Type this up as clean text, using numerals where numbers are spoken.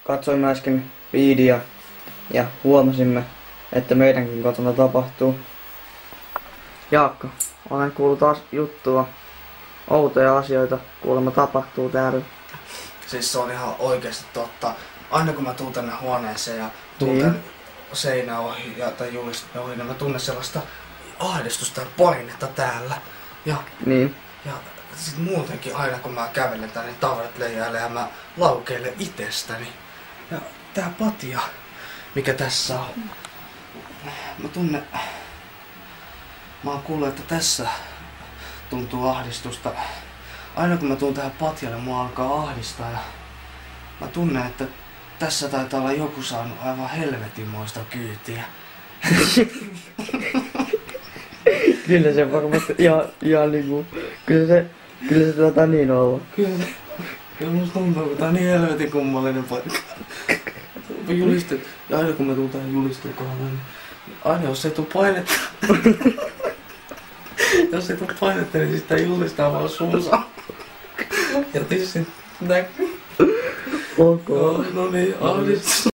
katsoimme äsken viidiä ja huomasimme, että meidänkin kotona tapahtuu. Jaakko, olen kuullut juttua, outoja asioita kuulemma tapahtuu täällä. Siis se on ihan oikeesti totta. Aina kun mä tuun tänne huoneeseen ja tuun tänne seinä ohi tai julistin ohi, niin mä tunnen sellaista ahdistusta ja painetta täällä. Ja sit muutenkin aina kun mä kävelen tänne, niin tavarat leijailee ja mä laukeilen itsestäni. Ja tää patja, mikä tässä on. Mä oon kuullut, että tässä tuntuu ahdistusta. Aina kun mä tuun tähän patjalle, mua alkaa ahdistaa ja mä tunnen, että tässä taitaa olla joku saanut aivan helvetinmoista kyytiä. Kyllä se varmasti ihan niinku, kyllä se niin olla. Kyllä musta tuntuu, että tää on niin helvetin kummallinen paikka. Ja aina kun mä tuun tähän julisteen kohdalle, niin aina jos ei tuu painetta. Jos ei tuu painetta, niin sitä julistaa vaan suunsa. Ja tissit näkyy. Okay. No niin, ahdistus.